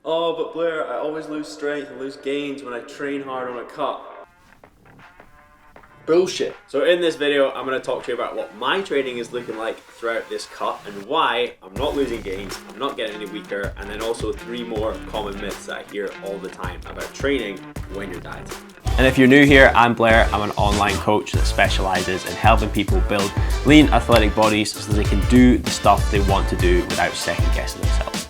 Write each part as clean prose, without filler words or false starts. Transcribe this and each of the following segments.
Oh, but Blair, I always lose strength and lose gains when I train hard on a cut. Bullshit. So in this video, I'm going to talk to you about what my training is looking like throughout this cut and why I'm not losing gains, I'm not getting any weaker, and then also 3 more common myths that I hear all the time about training when you're dieting. And if you're new here, I'm Blair. I'm an online coach that specializes in helping people build lean, athletic bodies so they can do the stuff they want to do without second guessing themselves.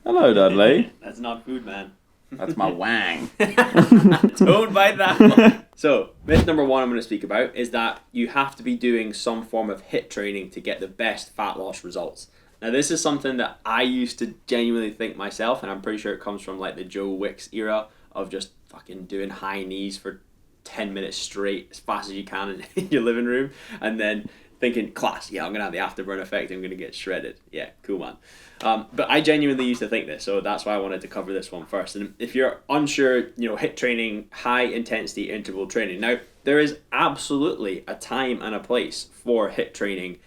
Hello, Dudley. That's not food, man. That's my wang. Don't bite that one. So, myth number 1 I'm going to speak about is that you have to be doing some form of HIIT training to get the best fat loss results. Now, this is something that I used to genuinely think myself, and I'm pretty sure it comes from like the Joe Wicks era of just fucking doing high knees for 10 minutes straight as fast as you can in your living room, and then thinking, class, yeah, I'm going to have the afterburn effect, I'm going to get shredded. Yeah, cool, man. But I genuinely used to think this, so that's why I wanted to cover this one first. And if you're unsure, HIIT training, high intensity interval training. Now, there is absolutely a time and a place for HIIT training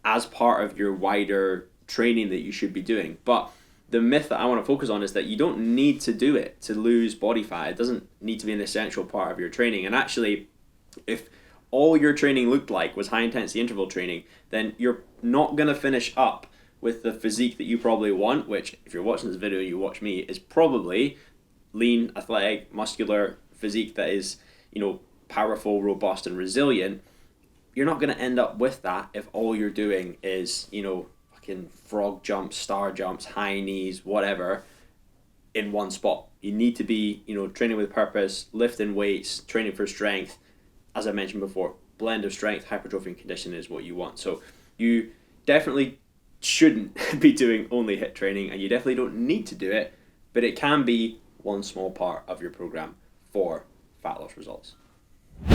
as part of your wider training that you should be doing. But the myth that I want to focus on is that you don't need to do it to lose body fat. It doesn't need to be an essential part of your training. And actually, if all your training looked like was high intensity interval training, then you're not going to finish up with the physique that you probably want, which if you're watching this video, you watch me, is probably lean, athletic, muscular physique that is, powerful, robust, and resilient. You're not going to end up with that if all you're doing is, fucking frog jumps, star jumps, high knees, whatever, in one spot. You need to be, training with purpose, lifting weights, training for strength. As I mentioned before, blend of strength, hypertrophy, and conditioning is what you want. So you definitely shouldn't be doing only HIIT training, and you definitely don't need to do it, but it can be one small part of your program for fat loss results.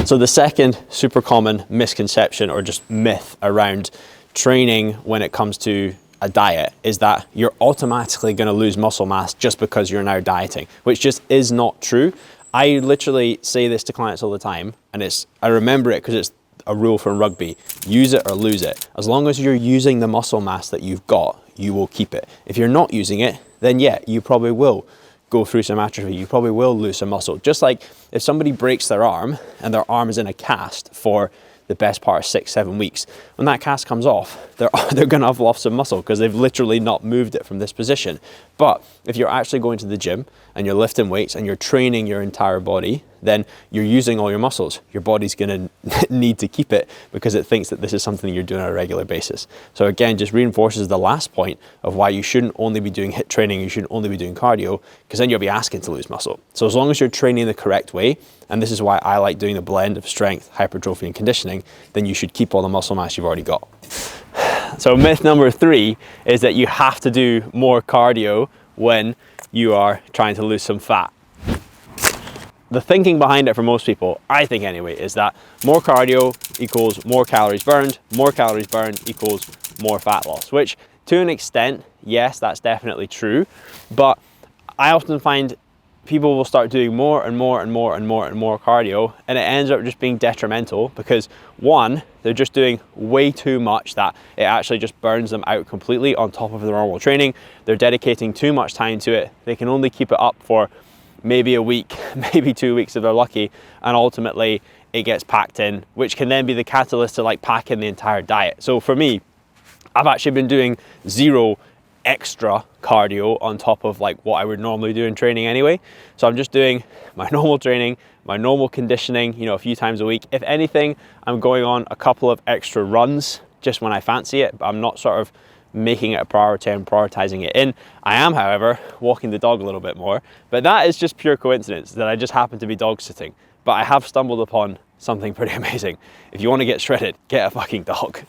So the second super common misconception or just myth around training when it comes to a diet is that you're automatically going to lose muscle mass just because you're now dieting, which just is not true. I literally say this to clients all the time, and I remember it because it's a rule from rugby: use it or lose it. As long as you're using the muscle mass that you've got, you will keep it. If you're not using it, then yeah, you probably will go through some atrophy. You probably will lose some muscle. Just like if somebody breaks their arm and their arm is in a cast for the best part of 6-7 weeks, when that cast comes off, they're going to have lost some muscle because they've literally not moved it from this position. But if you're actually going to the gym and you're lifting weights and you're training your entire body, then you're using all your muscles. Your body's going to need to keep it because it thinks that this is something you're doing on a regular basis. So again, just reinforces the last point of why you shouldn't only be doing HIIT training, you shouldn't only be doing cardio, because then you'll be asking to lose muscle. So as long as you're training the correct way, and this is why I like doing the blend of strength, hypertrophy, and conditioning, then you should keep all the muscle mass you've already got. So myth number 3 is that you have to do more cardio when you are trying to lose some fat. The thinking behind it for most people, I think anyway, is that more cardio equals more calories burned equals more fat loss, which to an extent, yes, that's definitely true. But I often find people will start doing more and more cardio, and it ends up just being detrimental because, one, they're just doing way too much that it actually just burns them out completely on top of their normal training. They're dedicating too much time to it. They can only keep it up for maybe a week, maybe 2 weeks if they're lucky, and ultimately it gets packed in, which can then be the catalyst to pack in the entire diet. So for me, I've actually been doing 0 extra cardio on top of what I would normally do in training anyway. So I'm just doing my normal training, my normal conditioning, a few times a week. If anything, I'm going on a couple of extra runs just when I fancy it, but I'm not sort of making it a priority and prioritizing it in. I am, however, walking the dog a little bit more, but that is just pure coincidence that I just happen to be dog sitting. But I have stumbled upon something pretty amazing. If you want to get shredded, get a fucking dog.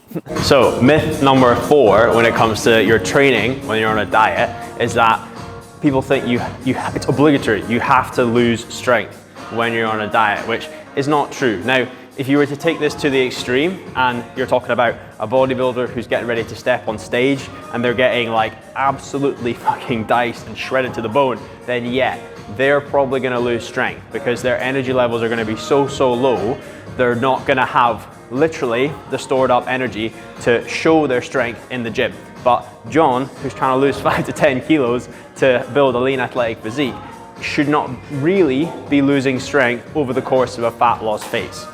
So myth number 4 when it comes to your training when you're on a diet is that people think it's obligatory. You have to lose strength when you're on a diet, which is not true. Now, if you were to take this to the extreme and you're talking about a bodybuilder who's getting ready to step on stage and they're getting absolutely fucking diced and shredded to the bone, then yeah, they're probably going to lose strength because their energy levels are going to be so low, they're not going to have literally the stored up energy to show their strength in the gym. But John, who's trying to lose 5 to 10 kilos to build a lean athletic physique, should not really be losing strength over the course of a fat loss phase.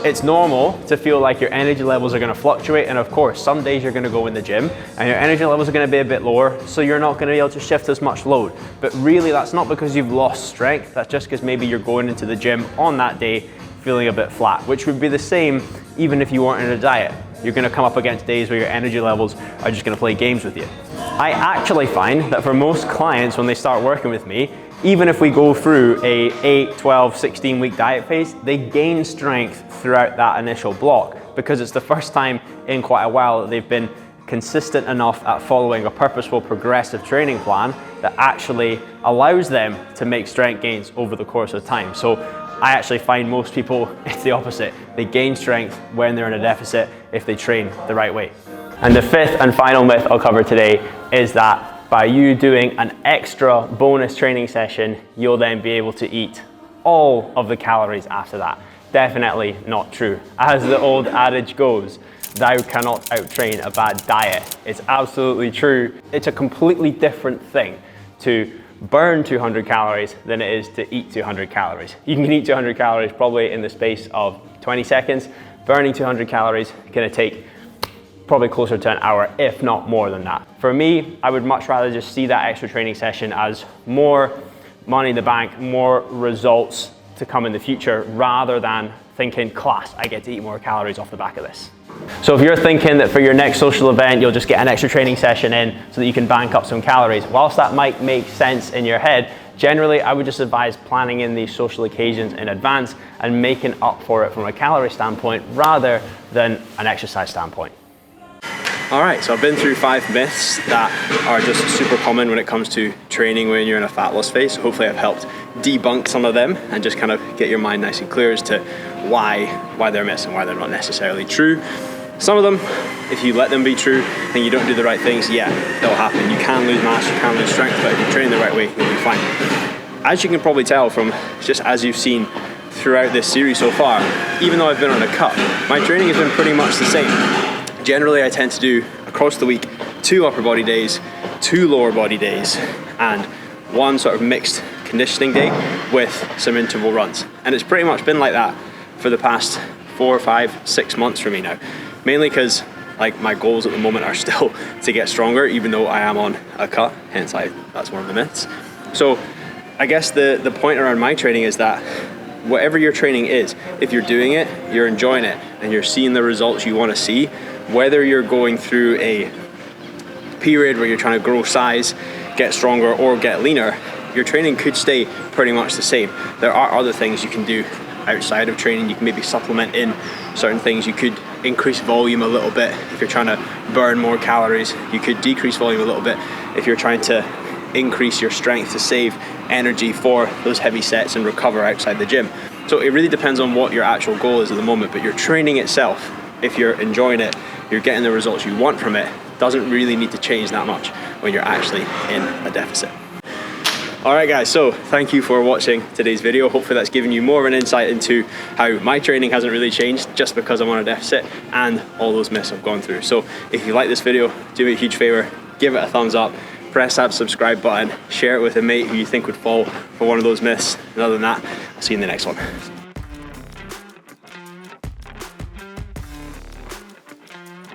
It's normal to feel like your energy levels are going to fluctuate, and of course some days you're going to go in the gym and your energy levels are going to be a bit lower, so you're not going to be able to shift as much load. But really that's not because you've lost strength, that's just because maybe you're going into the gym on that day feeling a bit flat, which would be the same even if you weren't in a diet. You're going to come up against days where your energy levels are just going to play games with you. I actually find that for most clients when they start working with me, even if we go through a 8, 12, 16 week diet phase, they gain strength throughout that initial block because it's the first time in quite a while that they've been consistent enough at following a purposeful progressive training plan that actually allows them to make strength gains over the course of time. So I actually find most people, it's the opposite. They gain strength when they're in a deficit if they train the right way. And the fifth and final myth I'll cover today is that by you doing an extra bonus training session, you'll then be able to eat all of the calories after that. Definitely not true. As the old adage goes, thou cannot outtrain a bad diet. It's absolutely true. It's a completely different thing to burn 200 calories than it is to eat 200 calories. You can eat 200 calories probably in the space of 20 seconds. Burning 200 calories is gonna take probably closer to an hour, if not more than that. For me, I would much rather just see that extra training session as more money in the bank, more results to come in the future, rather than thinking, class, I get to eat more calories off the back of this. So if you're thinking that for your next social event, you'll just get an extra training session in so that you can bank up some calories, whilst that might make sense in your head, generally I would just advise planning in these social occasions in advance and making up for it from a calorie standpoint rather than an exercise standpoint. All right, so I've been through 5 myths that are just super common when it comes to training when you're in a fat loss phase. So hopefully I've helped debunk some of them and just kind of get your mind nice and clear as to why they're myths and why they're not necessarily true. Some of them, if you let them be true and you don't do the right things, yeah, they'll happen. You can lose mass, you can lose strength, but if you train the right way, you'll be fine. As you can probably tell from just as you've seen throughout this series so far, even though I've been on a cut, my training has been pretty much the same. Generally, I tend to do across the week 2 upper body days, 2 lower body days, and 1 sort of mixed conditioning day with some interval runs. And it's pretty much been like that for the past 4, 5, 6 months for me now. Mainly because like my goals at the moment are still to get stronger, even though I am on a cut, hence that's one of the myths. So I guess the point around my training is that whatever your training is, if you're doing it, you're enjoying it, and you're seeing the results you want to see, whether you're going through a period where you're trying to grow size, get stronger, or get leaner, your training could stay pretty much the same. There are other things you can do outside of training. You can maybe supplement in certain things. You could increase volume a little bit if you're trying to burn more calories. You could decrease volume a little bit if you're trying to increase your strength to save energy for those heavy sets and recover outside the gym. So it really depends on what your actual goal is at the moment, but your training itself, if you're enjoying it, you're getting the results you want from it, doesn't really need to change that much when you're actually in a deficit. Alright guys, so thank you for watching today's video. Hopefully that's given you more of an insight into how my training hasn't really changed just because I'm on a deficit and all those myths I've gone through. So if you like this video, do me a huge favor, give it a thumbs up, press that subscribe button, share it with a mate who you think would fall for one of those myths. And other than that, I'll see you in the next one.